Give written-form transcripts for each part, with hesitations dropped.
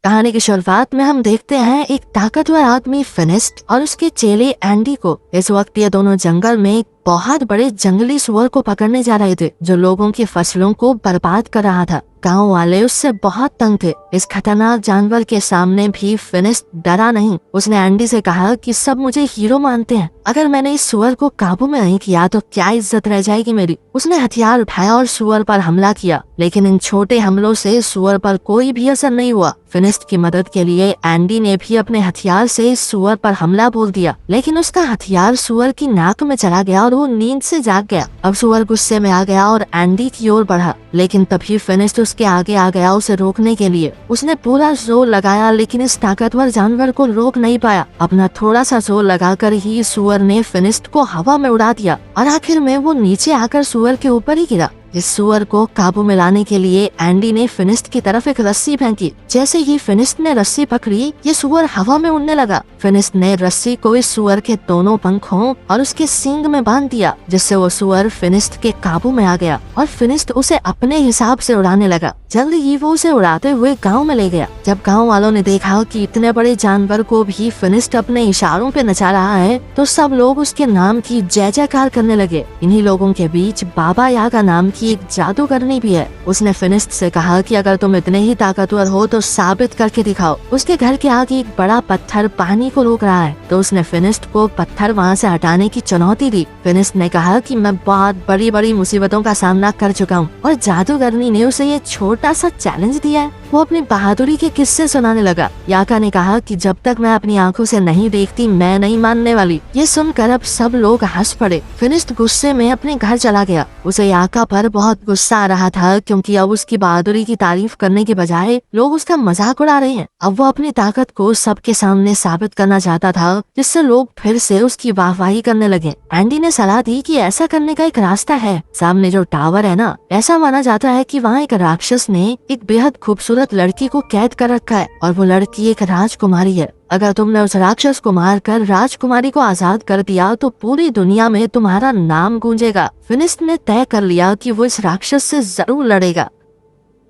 कहानी की शुरुआत में हम देखते हैं एक ताकतवर आदमी फिनिस्ट और उसके चेले एंडी को। इस वक्त ये दोनों जंगल में एक बहुत बड़े जंगली सुअर को पकड़ने जा रहे थे जो लोगों की फसलों को बर्बाद कर रहा था। गांव वाले उससे बहुत तंग थे। इस खतरनाक जानवर के सामने भी फिनिस्ट डरा नहीं। उसने एंडी से कहा कि सब मुझे हीरो मानते हैं, अगर मैंने इस सुअर को काबू में नहीं किया तो क्या इज्जत रह जाएगी मेरी। उसने हथियार उठाया और सुअर पर हमला किया, लेकिन इन छोटे हमलों से सुअर पर कोई भी असर नहीं हुआ। फिनिस्ट की मदद के लिए एंडी ने भी अपने हथियार से इस सुअर पर हमला बोल दिया, लेकिन उसका हथियार सुअर की नाक में चला गया और वो नींद से जाग गया। अब सुअर गुस्से में आ गया और एंडी की ओर बढ़ा, लेकिन तभी फिनिस्ट उसके आगे आ गया उसे रोकने के लिए। उसने पूरा जोर लगाया, लेकिन इस ताकतवर जानवर को रोक नहीं पाया। अपना थोड़ा सा जोर लगाकर ही सुअर ने फिनिस्ट को हवा में उड़ा दिया और आखिर में वो नीचे आकर सुअर के ऊपर ही गिरा। इस सुअर को काबू में लाने के लिए एंडी ने फिनिस्ट की तरफ एक रस्सी फेंकी। जैसे ही फिनिस्ट ने रस्सी पकड़ी, ये सुअर हवा में उड़ने लगा। फिनिस्ट ने रस्सी को इस सुअर के दोनों पंखों और उसके सींग में बांध दिया, जिससे वो सुअर फिनिस्ट के काबू में आ गया और फिनिस्ट उसे अपने हिसाब से उड़ाने लगा। जल्द ही वो उसे उड़ाते हुए गांव में ले गया। जब गांव वालों ने देखा कि इतने बड़े जानवर को भी फिनिस्ट अपने इशारों पे नचा रहा है, तो सब लोग उसके नाम की जय जयकार करने लगे। इन्हीं लोगों के बीच बाबा यागा नाम की एक जादूगरनी भी है। उसने फिनिस्ट से कहा कि अगर तुम इतने ही ताकतवर हो तो साबित करके दिखाओ। उसके घर के आगे एक बड़ा पत्थर पानी को रोक रहा है, तो उसने फिनिस्ट को पत्थर वहाँ से हटाने की चुनौती दी। फिनिस्ट ने कहा कि मैं बहुत बड़ी बड़ी मुसीबतों का सामना कर चुका हूँ और जादूगरनी ने उसे ये छोटा सा चैलेंज दिया है। वो अपनी बहादुरी के किस्से सुनाने लगा। याका ने कहा कि जब तक मैं अपनी आंखों से नहीं देखती मैं नहीं मानने वाली। ये सुनकर अब सब लोग हंस पड़े। फिनिस्ट गुस्से में अपने घर चला गया। उसे याका पर बहुत गुस्सा आ रहा था, क्योंकि अब उसकी बहादुरी की तारीफ करने के बजाय लोग उसका मजाक उड़ा रहे हैं। अब वो अपनी ताकत को सबके सामने साबित करना चाहता था, जिससे लोग फिर से उसकी वाहवाही करने लगे। एंडी ने सलाह दी कि ऐसा करने का एक रास्ता है। सामने जो टावर है ना, ऐसा माना जाता है कि वहाँ एक राक्षस ने एक बेहद खूबसूरत लड़की को कैद कर रखा है और वो लड़की एक राजकुमारी है। अगर तुमने उस राक्षस को मारकर राजकुमारी को आजाद कर दिया तो पूरी दुनिया में तुम्हारा नाम गूंजेगा। फिनिस्ट ने तय कर लिया कि वो इस राक्षस से जरूर लड़ेगा।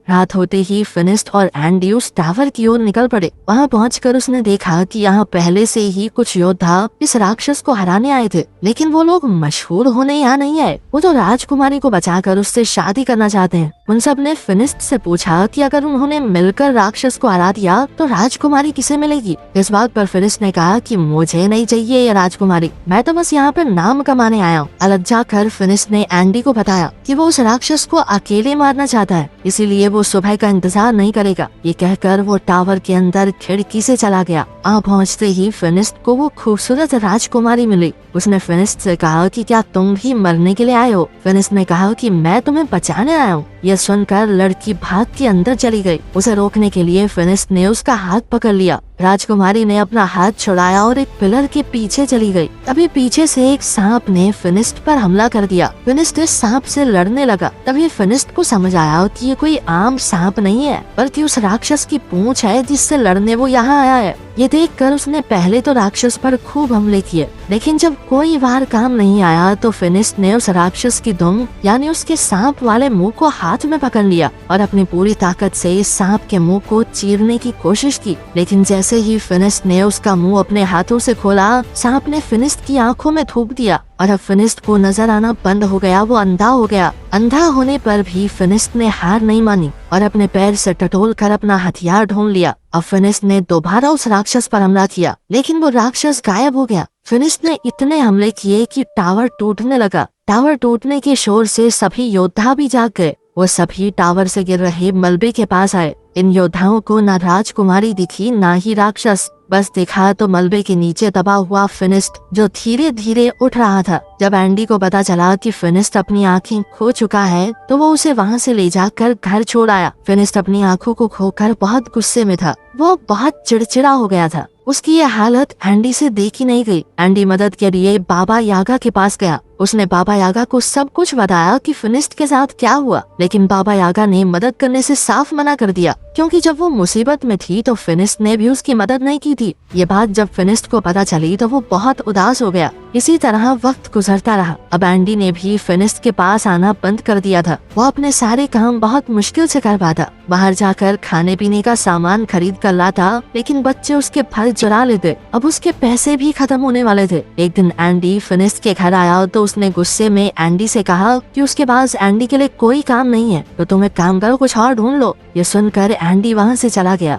रात होते ही फिनिस्ट और एंडी उस टावर की ओर निकल पड़े। वहां पहुंचकर उसने देखा कि यहाँ पहले से ही कुछ योद्धा इस राक्षस को हराने आए थे, लेकिन वो लोग मशहूर होने यहाँ नहीं आए। वो तो राजकुमारी को बचाकर उससे शादी करना चाहते हैं। उन सब ने फिनिस्ट से पूछा कि अगर उन्होंने मिलकर राक्षस को हरा दिया तो राजकुमारी किसे मिलेगी। इस बात पर फिनिस्ट ने कहा कि मुझे नहीं चाहिए ये राजकुमारी, मैं तो बस यहाँ पर नाम कमाने आया हूँ। अलग जाकर फिनिस्ट ने एंडी को बताया कि वो उस राक्षस को अकेले मारना चाहता है, इसीलिए वो सुबह का इंतजार नहीं करेगा। ये कहकर वो टावर के अंदर खिड़की से चला गया। पहुंचते ही फिनिस्ट को वो खूबसूरत राजकुमारी मिली। उसने फिनिस्ट से कहा कि क्या तुम भी मरने के लिए आए हो। फिनिस्ट ने कहा कि मैं तुम्हें बचाने आया हूँ। यह सुनकर लड़की भाग के अंदर चली गई। उसे रोकने के लिए फिनिस्ट ने उसका हाथ पकड़ लिया। राजकुमारी ने अपना हाथ छुड़ाया और एक पिलर के पीछे चली गई। तभी पीछे से एक सांप ने फिनिस्ट पर हमला कर दिया। फिनिस्ट इस सांप से लड़ने लगा। तभी फिनिस्ट को समझ आया कि ये कोई आम सांप नहीं है, बल्कि उस राक्षस की पूंछ है जिससे लड़ने वो यहाँ आया है। ये देखकर उसने पहले तो राक्षस पर खूब हमले किए, लेकिन जब कोई वार काम नहीं आया तो फिनिस्ट ने उस राक्षस की दुम यानी उसके सांप वाले मुंह को हाथ में पकड़ लिया और अपनी पूरी ताकत से इस सांप के मुंह को चीरने की कोशिश की। लेकिन जैसे ही फिनिस्ट ने उसका मुंह अपने हाथों से खोला, सांप ने फिनिस्ट की आंखों में थूक दिया और अब फिनिस्ट को नजर आना बंद हो गया। वो अंधा हो गया। अंधा होने पर भी फिनिस्ट ने हार नहीं मानी और अपने पैर से टटोल कर अपना हथियार ढूंढ लिया। अब फिनिस्ट ने दोबारा उस राक्षस पर हमला किया, लेकिन वो राक्षस गायब हो गया। फिनिस्ट ने इतने हमले किए कि टावर टूटने लगा। टावर टूटने के शोर से सभी योद्धा भी जाग गए। वो सभी टावर से गिर रहे मलबे के पास आए। इन योद्धाओं को ना राजकुमारी दिखी ना ही राक्षस, बस देखा तो मलबे के नीचे दबा हुआ फिनिस्ट जो धीरे धीरे उठ रहा था। जब एंडी को पता चला कि फिनिस्ट अपनी आंखें खो चुका है तो वो उसे वहाँ से ले जाकर घर छोड़ आया। फिनिस्ट अपनी आंखों को खोकर बहुत गुस्से में था। वो बहुत चिड़चिड़ा हो गया था। उसकी ये हालत एंडी से देखी नहीं गई। एंडी मदद के लिए बाबा यागा के पास गया। उसने बाबा यागा को सब कुछ बताया कि फिनिस्ट के साथ क्या हुआ, लेकिन बाबा यागा ने मदद करने से साफ मना कर दिया, क्योंकि जब वो मुसीबत में थी तो फिनिस्ट ने भी उसकी मदद नहीं की थी। ये बात जब फिनिस्ट को पता चली तो वो बहुत उदास हो गया। इसी तरह वक्त गुजरता रहा। अब एंडी ने भी फिनिस्ट के पास आना बंद कर दिया था। वो अपने सारे काम बहुत मुश्किल से कर पाता। बाहर जाकर खाने पीने का सामान खरीद कर लाता, लेकिन बच्चे उसके फल चुरा लेते। अब उसके पैसे भी खत्म होने वाले थे। एक दिन एंडी फिनिस्ट के घर आया तो उसने गुस्से में एंडी से कहा कि उसके पास एंडी के लिए कोई काम नहीं है, तो तुम एक काम करो, कुछ और ढूंढ लो। ये सुनकर एंडी वहाँ से चला गया।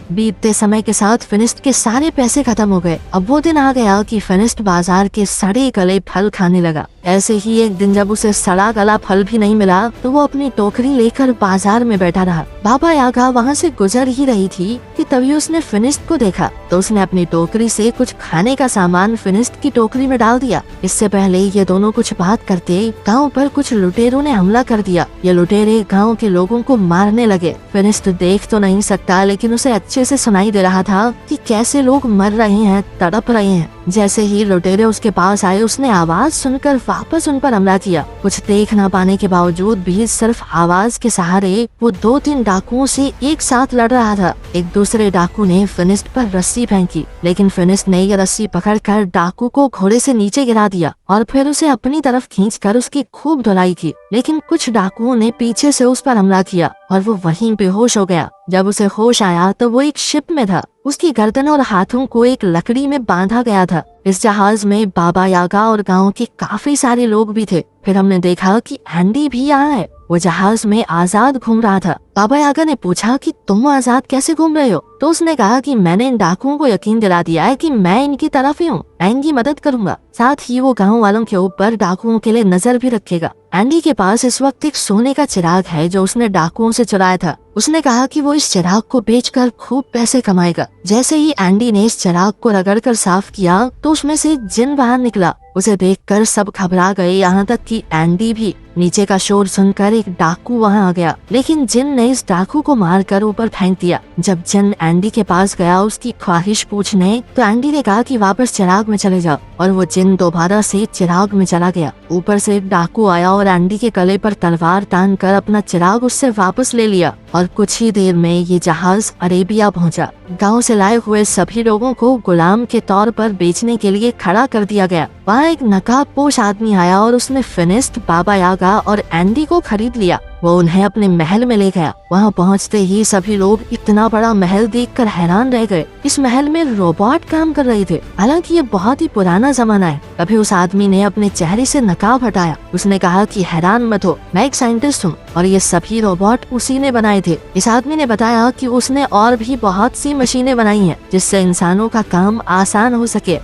बीतते समय के साथ फिनिस्ट के सारे पैसे खत्म हो गए। अब वो दिन आ गया कि फिनिस्ट बाजार के सड़े गले फल खाने लगा। ऐसे ही एक दिन जब उसे सड़ा गला फल भी नहीं मिला तो वो अपनी टोकरी लेकर बाजार में बैठा रहा। बाबा यागा वहाँ से गुजर ही रही थी कि तभी उसने फिनिस्ट को देखा, तो उसने अपनी टोकरी से कुछ खाने का सामान फिनिस्ट की टोकरी में डाल दिया। इससे पहले ये दोनों कुछ बात करते गाँव पर कुछ लुटेरों ने हमला कर दिया। ये लुटेरे गाँव के लोगों को मारने लगे। फिनिस्ट देख तो नहीं सकता, लेकिन उसे अच्छे से सुनाई दे रहा था कि कैसे लोग मर रहे हैं, तड़प रहे हैं। जैसे ही लुटेरे उसके पास आए, उसने आवाज सुनकर वापस उन पर हमला किया। कुछ देख न पाने के बावजूद भी सिर्फ आवाज के सहारे वो 2-3 डाकुओं से एक साथ लड़ रहा था। एक दूसरे डाकू ने फिनिस्ट पर रस्सी फेंकी, लेकिन फिनिस्ट ने ये रस्सी पकड़कर डाकू को घोड़े से नीचे गिरा दिया और फिर उसे अपनी तरफ खींचकर उसकी खूब धुलाई की। लेकिन कुछ डाकुओं ने पीछे से उस पर हमला किया और वो वहीं बेहोश हो गया। जब उसे होश आया तो वो एक शिप में था। उसकी गर्दन और हाथों को एक लकड़ी में बांधा गया था। इस जहाज में बाबा यागा और गांव के काफी सारे लोग भी थे। फिर हमने देखा कि एंडी भी यहाँ है। वो जहाज में आजाद घूम रहा था। बाबा यागा ने पूछा कि तुम आजाद कैसे घूम रहे हो? तो उसने कहा कि मैंने इन डाकुओं को यकीन दिला दिया है कि मैं इनकी तरफ ही हूँ, मैं इनकी मदद करूंगा। साथ ही वो गाँव वालों के ऊपर डाकुओं के लिए नजर भी रखेगा। एंडी के पास इस वक्त एक सोने का चिराग है जो उसने डाकुओं से चुराया था। उसने कहा कि वो इस चिराग को बेचकर खूब पैसे कमाएगा। जैसे ही एंडी ने इस चिराग को रगड़कर साफ किया तो उसमें से एक जिन बाहर निकला। उसे देखकर सब घबरा गए, यहाँ तक कि एंडी भी। नीचे का शोर सुनकर एक डाकू वहाँ आ गया, लेकिन जिन ने इस डाकू को मारकर ऊपर फेंक दिया। जब जिन एंडी के पास गया उसकी ख्वाहिश पूछने, तो एंडी ने कहा कि वापस चिराग में चले जाओ, और वो जिन दोबारा से चिराग में चला गया। ऊपर से एक डाकू आया और एंडी के गले पर तलवार तान कर अपना चिराग उससे वापस ले लिया, और कुछ ही देर में ये जहाज अरेबिया पहुंचा। गांव से लाए हुए सभी लोगों को गुलाम के तौर पर बेचने के लिए खड़ा कर दिया गया। वहाँ एक नकाबपोश आदमी आया और उसने फिनिस्ट, बाबा यागा और एंडी को खरीद लिया। वो उन्हें अपने महल में ले गया। वहाँ पहुँचते ही सभी लोग इतना बड़ा महल देखकर हैरान रह गए। इस महल में रोबोट काम कर रहे थे। हालांकि ये बहुत ही पुराना जमाना है। तभी उस आदमी ने अपने चेहरे से नकाब हटाया। उसने कहा कि हैरान मत हो, मैं एक साइंटिस्ट हूँ और ये सभी रोबोट उसी ने बनाए थे। इस आदमी ने बताया कि उसने और भी बहुत सी मशीनें बनाई हैं जिससे इंसानों का काम आसान हो सके।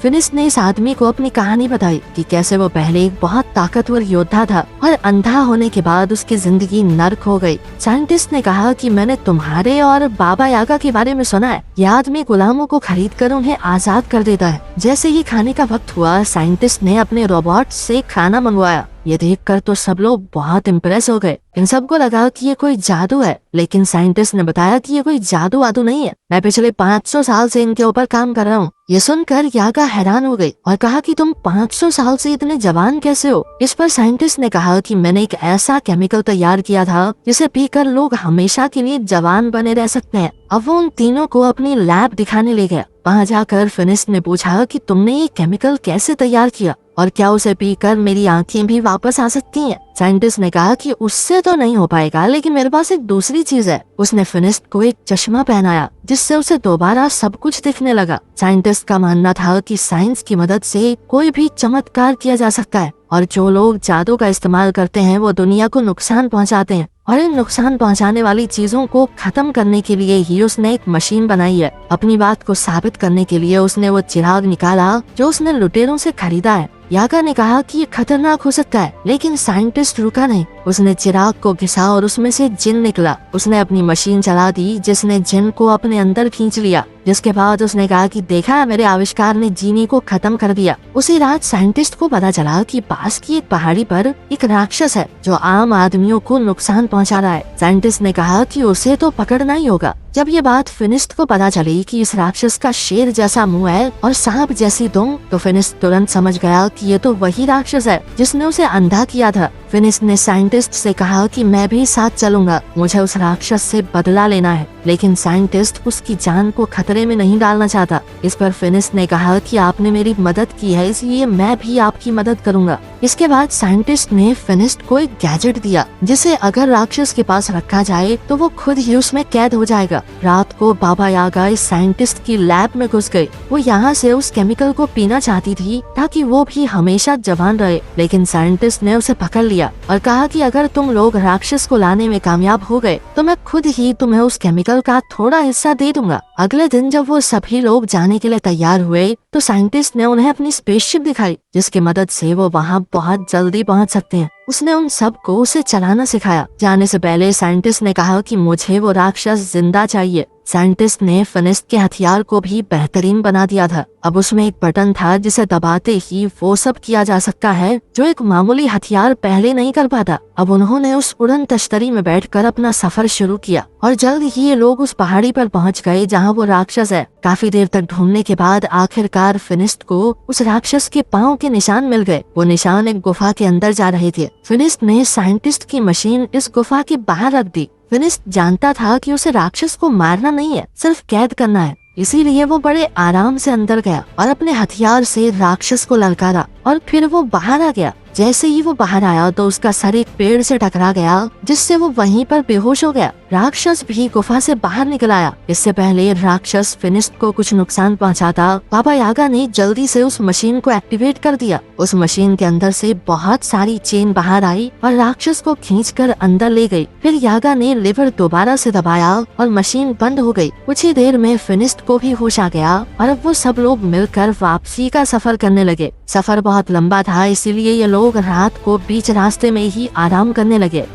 फिनिस्ट ने इस आदमी को अपनी कहानी बताई कि कैसे वो पहले एक बहुत ताकतवर योद्धा था और अंधा होने के बाद उसकी जिंदगी नर्क हो गई। साइंटिस्ट ने कहा कि मैंने तुम्हारे और बाबा यागा के बारे में सुना है। यह आदमी गुलामों को खरीद कर उन्हें आजाद कर देता है। जैसे ही खाने का वक्त हुआ, साइंटिस्ट ने अपने रोबोट से खाना मंगवाया। ये देखकर तो सब लोग बहुत इम्प्रेस हो गए। इन सबको लगा कि ये कोई जादू है, लेकिन साइंटिस्ट ने बताया कि ये कोई जादू वादू नहीं है। मैं पिछले 500 साल से इनके ऊपर काम कर रहा हूँ। ये सुनकर यागा हैरान हो गई और कहा कि तुम 500 साल से इतने जवान कैसे हो? इस पर साइंटिस्ट ने कहा कि मैंने एक ऐसा केमिकल तैयार किया था जिसे पीकर लोग हमेशा के लिए जवान बने रह सकते हैं। अब वो उन तीनों को अपनी लैब दिखाने ले गया। वहाँ जाकर फिनिस्ट ने पूछा कि तुमने ये केमिकल कैसे तैयार किया और क्या उसे पीकर मेरी आंखें भी वापस आ सकती हैं? साइंटिस्ट ने कहा कि उससे तो नहीं हो पाएगा, लेकिन मेरे पास एक दूसरी चीज है। उसने फिनिस्ट को एक चश्मा पहनाया जिससे उसे दोबारा सब कुछ दिखने लगा। साइंटिस्ट का मानना था कि साइंस की मदद से कोई भी चमत्कार किया जा सकता है, और जो लोग जादू का इस्तेमाल करते हैं वो दुनिया को नुकसान पहुंचाते हैं, और इन नुकसान पहुंचाने वाली चीजों को खत्म करने के लिए ही उसने एक मशीन बनाई है। अपनी बात को साबित करने के लिए उसने वो चिराग निकाला जो उसने लुटेरों से खरीदा है। यागा ने कहा कि ये खतरनाक हो सकता है, लेकिन साइंटिस्ट रुका नहीं। उसने चिराग को घिसा और उसमें से जिन निकला। उसने अपनी मशीन चला दी जिसने जिन को अपने अंदर खींच लिया। जिसके बाद उसने कहा कि देखा, मेरे आविष्कार ने जीनी को खत्म कर दिया। उसी रात साइंटिस्ट को पता चला कि पास की एक पहाड़ी पर एक राक्षस है जो आम आदमियों को नुकसान पहुंचा रहा है। साइंटिस्ट ने कहा कि उसे तो पकड़ना ही होगा। जब ये बात फिनिस्ट को पता चली कि इस राक्षस का शेर जैसा मुंह है और सांप जैसी दुम, तो फिनिस्ट तुरंत समझ गया कि ये तो वही राक्षस है जिसने उसे अंधा किया था। फिनिस्ट ने साइंटिस्ट से कहा कि मैं भी साथ चलूंगा, मुझे उस राक्षस से बदला लेना है। लेकिन साइंटिस्ट उसकी जान को खतरे में नहीं डालना चाहता। इस पर फिनिस्ट ने कहा कि आपने मेरी मदद की है, इसलिए मैं भी आपकी मदद करूंगा। इसके बाद साइंटिस्ट ने फिनिस्ट को एक गैजेट दिया जिसे अगर राक्षस के पास रखा जाए तो वो खुद ही उसमें कैद हो जाएगा। रात को बाबा यागा इस साइंटिस्ट की लैब में घुस गई। वो यहाँ से उस केमिकल को पीना चाहती थी ताकि वो भी हमेशा जवान रहे, लेकिन साइंटिस्ट ने उसे पकड़ लिया और कहा कि अगर तुम लोग राक्षस को लाने में कामयाब हो गए तो मैं खुद ही तुम्हें उस केमिकल का थोड़ा हिस्सा दे दूंगा। अगले दिन जब वो सभी लोग जाने के लिए तैयार हुए तो साइंटिस्ट ने उन्हें अपनी स्पेसशिप दिखाई जिसकी मदद से वो वहाँ बहुत जल्दी पहुँच सकते हैं। उसने उन सबको उसे चलाना सिखाया। जाने से पहले साइंटिस्ट ने कहा कि मुझे वो राक्षस जिंदा चाहिए। साइंटिस्ट ने फिनिस्ट के हथियार को भी बेहतरीन बना दिया था। अब उसमें एक बटन था जिसे दबाते ही वो सब किया जा सकता है जो एक मामूली हथियार पहले नहीं कर पाता। अब उन्होंने उस उड़न तश्तरी में बैठकर अपना सफर शुरू किया और जल्द ही ये लोग उस पहाड़ी पर पहुंच गए जहां वो राक्षस है। काफी देर तक ढूंढने के बाद आखिरकार फिनिस्ट को उस राक्षस के पाँव के निशान मिल गए। वो निशान एक गुफा के अंदर जा रहे थे। फिनिस्ट ने साइंटिस्ट की मशीन इस गुफा के बाहर रख दी। फिनिस्ट जानता था कि उसे राक्षस को मारना नहीं है, सिर्फ कैद करना है। इसीलिए वो बड़े आराम से अंदर गया और अपने हथियार से राक्षस को ललकारा और फिर वो बाहर आ गया। जैसे ही वो बाहर आया तो उसका सर एक पेड़ से टकरा गया जिससे वो वहीं पर बेहोश हो गया। राक्षस भी गुफा से बाहर निकल आया। इससे पहले राक्षस फिनिस्ट को कुछ नुकसान पहुंचाता, बाबा यागा ने जल्दी से उस मशीन को एक्टिवेट कर दिया। उस मशीन के अंदर से बहुत सारी चेन बाहर आई और राक्षस को खींचकर अंदर ले गई। फिर यागा ने लिवर दोबारा से दबाया और मशीन बंद हो गई। कुछ ही देर में फिनिस्ट को भी होश आ गया और अब वो सब लोग मिलकर वापसी का सफर करने लगे। सफर बहुत लंबा था, इसीलिए ये लोग रात को बीच रास्ते में ही आराम करने लगे।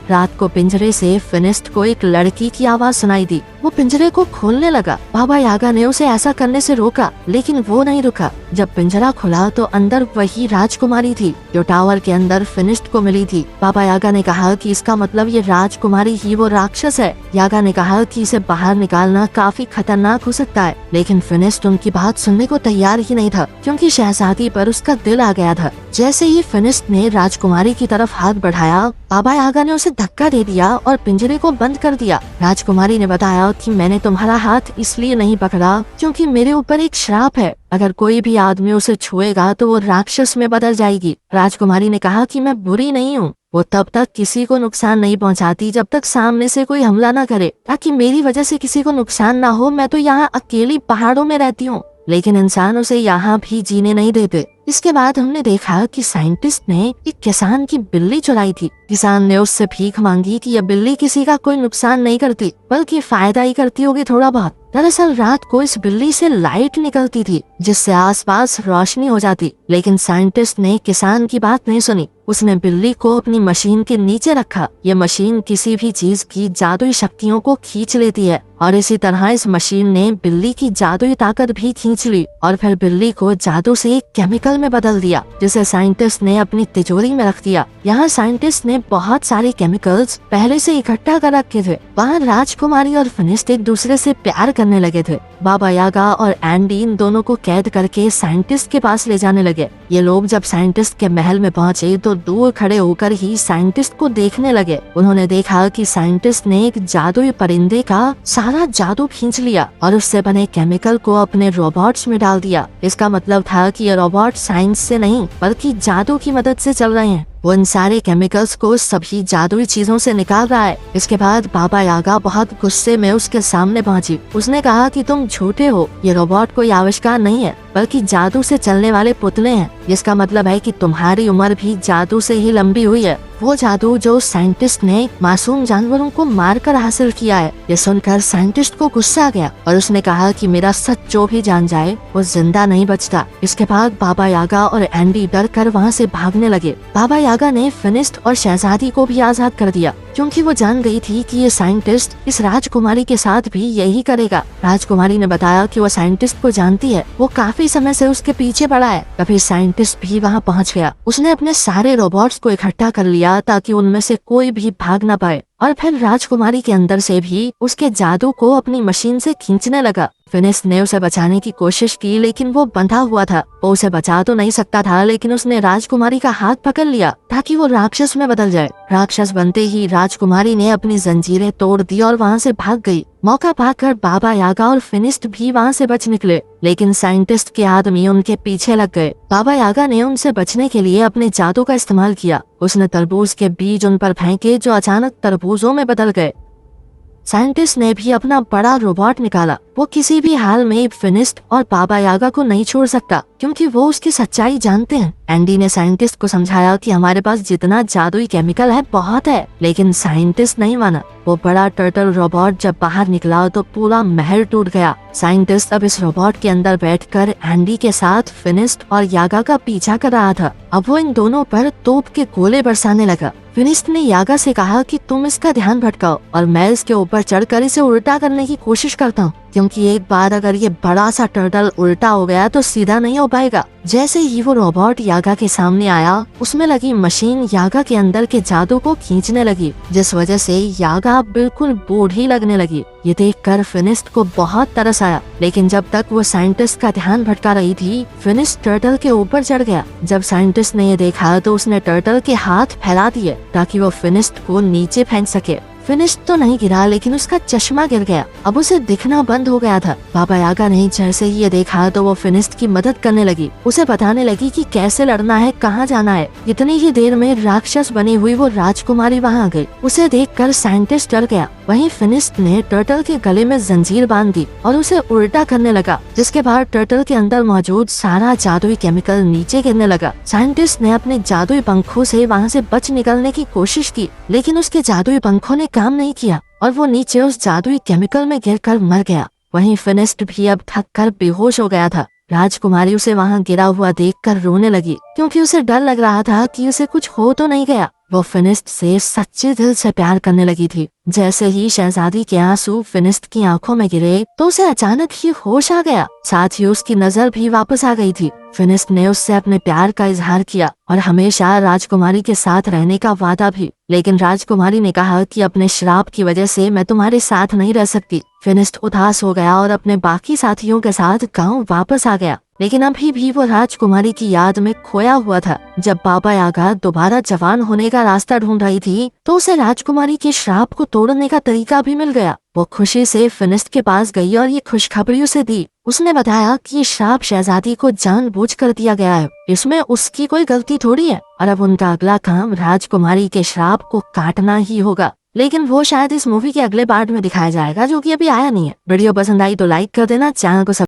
रात को पिंजरे से फिनिस्ट को एक लड़की की आवाज सुनाई दी। वो पिंजरे को खोलने लगा। बाबा यागा ने उसे ऐसा करने से रोका, लेकिन वो नहीं रुका। जब पिंजरा खुला तो अंदर वही राजकुमारी थी जो टावर के अंदर फिनिस्ट को मिली थी। बाबा यागा ने कहा कि इसका मतलब ये राजकुमारी ही वो राक्षस है। यागा ने कहा कि इसे बाहर निकालना काफी खतरनाक हो सकता है, लेकिन फिनिस्ट उनकी बात सुनने को तैयार ही नहीं था क्योंकि शहजादी पर उसका दिल आ गया था। जैसे ही फिनिस्ट ने राजकुमारी की तरफ हाथ बढ़ाया, बाबा यागा ने उसे धक्का दे दिया और पिंजरे को बंद कर दिया। राजकुमारी ने बताया कि मैंने तुम्हारा हाथ इसलिए नहीं पकड़ा क्योंकि मेरे ऊपर एक श्राप है। अगर कोई भी आदमी उसे छुएगा तो वो राक्षस में बदल जाएगी। राजकुमारी ने कहा कि मैं बुरी नहीं हूँ। वो तब तक किसी को नुकसान नहीं पहुँचाती जब तक सामने से कोई हमला न करे, ताकि मेरी वजह से किसी को नुकसान ना हो। मैं तो यहाँ अकेली पहाड़ों में रहती हूँ, लेकिन इंसान उसे यहाँ भी जीने नहीं देते। इसके बाद हमने देखा कि साइंटिस्ट ने एक किसान की बिल्ली चुराई थी। किसान ने उससे भीख मांगी कि यह बिल्ली किसी का कोई नुकसान नहीं करती बल्कि फायदा ही करती होगी थोड़ा बहुत। दरअसल रात को इस बिल्ली से लाइट निकलती थी जिससे आसपास रोशनी हो जाती, लेकिन साइंटिस्ट ने किसान की बात नहीं सुनी। उसने बिल्ली को अपनी मशीन के नीचे रखा। ये मशीन किसी भी चीज की जादुई शक्तियों को खींच लेती है और इसी तरह इस मशीन ने बिल्ली की जादुई ताकत भी खींच ली और फिर बिल्ली को जादू से एक केमिकल में बदल दिया जिसे साइंटिस्ट ने अपनी तिजोरी में रख दिया। यहाँ साइंटिस्ट ने बहुत सारे केमिकल्स पहले से इकट्ठा कर रखे थे। वहाँ राजकुमारी और फिनिस्ट एक दूसरे से प्यार करने लगे थे। बाबा यागा और एंडी इन दोनों को कैद करके साइंटिस्ट के पास ले जाने लगे। ये लोग जब साइंटिस्ट के महल में पहुँचे तो दूर खड़े होकर ही साइंटिस्ट को देखने लगे। उन्होंने देखा कि साइंटिस्ट ने एक जादुई परिंदे का सारा जादू खींच लिया और उससे बने केमिकल को अपने रोबोट्स में डाल दिया। इसका मतलब था कि ये रोबोट साइंस से नहीं बल्कि जादू की मदद से चल रहे हैं। वो इन सारे केमिकल्स को सभी जादुई चीजों से निकाल रहा है। इसके बाद बाबा यागा बहुत गुस्से में उसके सामने पहुंची। उसने कहा कि तुम झूठे हो, ये रोबोट कोई आविष्कार नहीं है बल्कि जादू से चलने वाले पुतले हैं। जिसका मतलब है कि तुम्हारी उम्र भी जादू से ही लंबी हुई है, वो जादू जो साइंटिस्ट ने मासूम जानवरों को मारकर हासिल किया है। ये सुनकर साइंटिस्ट को गुस्सा आ गया और उसने कहा कि मेरा सच जो भी जान जाए वो जिंदा नहीं बचता। इसके बाद बाबा यागा और एंडी डर कर वहाँ से भागने लगे। बाबा यागा ने फिनिस्ट और शहजादी को भी आजाद कर दिया, क्योंकि वो जान गई थी कि ये साइंटिस्ट इस राजकुमारी के साथ भी यही करेगा। राजकुमारी ने बताया कि वो साइंटिस्ट को जानती है, वो काफी समय से उसके पीछे पड़ा है। तभी साइंटिस्ट भी वहाँ पहुँच गया। उसने अपने सारे रोबोट्स को इकट्ठा कर लिया ताकि उनमें से कोई भी भाग न पाए, और फिर राजकुमारी के अंदर से भी उसके जादू को अपनी मशीन से खींचने लगा। फिनिस्ट ने उसे बचाने की कोशिश की, लेकिन वो बंधा हुआ था। वो उसे बचा तो नहीं सकता था, लेकिन उसने राजकुमारी का हाथ पकड़ लिया ताकि वो राक्षस में बदल जाए। राक्षस बनते ही राजकुमारी ने अपनी जंजीरें तोड़ दी और वहाँ से भाग गई। मौका पाकर बाबा यागा और फिनिस्ट भी वहाँ से बच निकले, लेकिन साइंटिस्ट के आदमी उनके पीछे लग गए। बाबा यागा ने उनसे बचने के लिए अपने जादू का इस्तेमाल किया। उसने तरबूज के बीज उन पर फेंके जो अचानक तरबूजों में बदल गए। साइंटिस्ट ने भी अपना बड़ा रोबोट निकाला। वो किसी भी हाल में फिनिस्ट और बाबा यागा को नहीं छोड़ सकता, क्योंकि वो उसकी सच्चाई जानते हैं। एंडी ने साइंटिस्ट को समझाया कि हमारे पास जितना जादुई केमिकल है बहुत है, लेकिन साइंटिस्ट नहीं माना। वो बड़ा टर्टल रोबोट जब बाहर निकला तो पूरा महल टूट गया। साइंटिस्ट अब इस रोबोट के अंदर बैठकर एंडी के साथ फिनिस्ट और यागा का पीछा कर रहा था। अब वो इन दोनों पर तोप के गोले बरसाने लगा। फिनिस्ट ने यागा से कहा कि तुम इसका ध्यान भटकाओ और मैं इसके ऊपर चढ़कर इसे उल्टा करने की कोशिश करता हूँ, क्योंकि एक बार अगर ये बड़ा सा टर्टल उल्टा हो गया तो सीधा नहीं हो पाएगा। जैसे ही वो रोबोट यागा के सामने आया, उसमें लगी मशीन यागा के अंदर के जादू को खींचने लगी, जिस वजह से यागा बिल्कुल बूढ़ी लगने लगी। ये देखकर फिनिस्ट को बहुत तरस आया, लेकिन जब तक वो साइंटिस्ट का ध्यान भटका रही थी, फिनिस्ट टर्टल के ऊपर चढ़ गया। जब साइंटिस्ट ने ये देखा तो उसने टर्टल के हाथ फैला दिए ताकि वो फिनिस्ट को नीचे फेंक सके। फिनिस्ट तो नहीं गिरा, लेकिन उसका चश्मा गिर गया। अब उसे दिखना बंद हो गया था। बाबा यागा ने जैसे ही ये देखा तो वो फिनिस्ट की मदद करने लगी, उसे बताने लगी कि कैसे लड़ना है, कहाँ जाना है। इतनी ही देर में राक्षस बनी हुई वो राजकुमारी वहाँ आ गई। उसे देखकर साइंटिस्ट डर गया। वहीं फिनिस्ट ने टर्टल के गले में जंजीर बांध दी और उसे उल्टा करने लगा, जिसके बाद टर्टल के अंदर मौजूद सारा जादुई केमिकल नीचे गिरने लगा। साइंटिस्ट ने अपने जादुई पंखों से वहाँ से बच निकलने की कोशिश की, लेकिन उसके जादुई पंखों ने काम नहीं किया और वो नीचे उस जादुई केमिकल में गिरकर मर गया। वहीं फिनिस्ट भी अब थक कर बेहोश हो गया था। राजकुमारी उसे वहाँ गिरा हुआ देखकर रोने लगी, क्योंकि उसे डर लग रहा था कि उसे कुछ हो तो नहीं गया। वो फिनिस्ट से सच्चे दिल से प्यार करने लगी थी। जैसे ही शहजादी के आंसू फिनिस्ट की आंखों में गिरे तो उसे अचानक ही होश आ गया, साथ ही उसकी नजर भी वापस आ गई थी। फिनिस्ट ने उससे अपने प्यार का इजहार किया और हमेशा राजकुमारी के साथ रहने का वादा भी, लेकिन राजकुमारी ने कहा कि अपने श्राप की वजह से मैं तुम्हारे साथ नहीं रह सकती। फिनिस्ट उदास हो गया और अपने बाकी साथियों के साथ गांव वापस आ गया, लेकिन अभी भी वो राजकुमारी की याद में खोया हुआ था। जब बाबा यागा दोबारा जवान होने का रास्ता ढूंढ रही थी तो उसे राजकुमारी के श्राप को तोड़ने का तरीका भी मिल गया। वो खुशी से फिनिस्ट के पास गई और ये खुशखबरी उसे दी। उसने बताया कि ये श्राप शहजादी को जानबूझकर दिया गया है, इसमें उसकी कोई गलती थोड़ी है, और अब उनका अगला काम राजकुमारी के श्राप को काटना ही होगा। लेकिन वो शायद इस मूवी के अगले पार्ट में दिखाया जाएगा, जो कि अभी आया नहीं है। वीडियो पसंद आई तो लाइक कर देना, चैनल को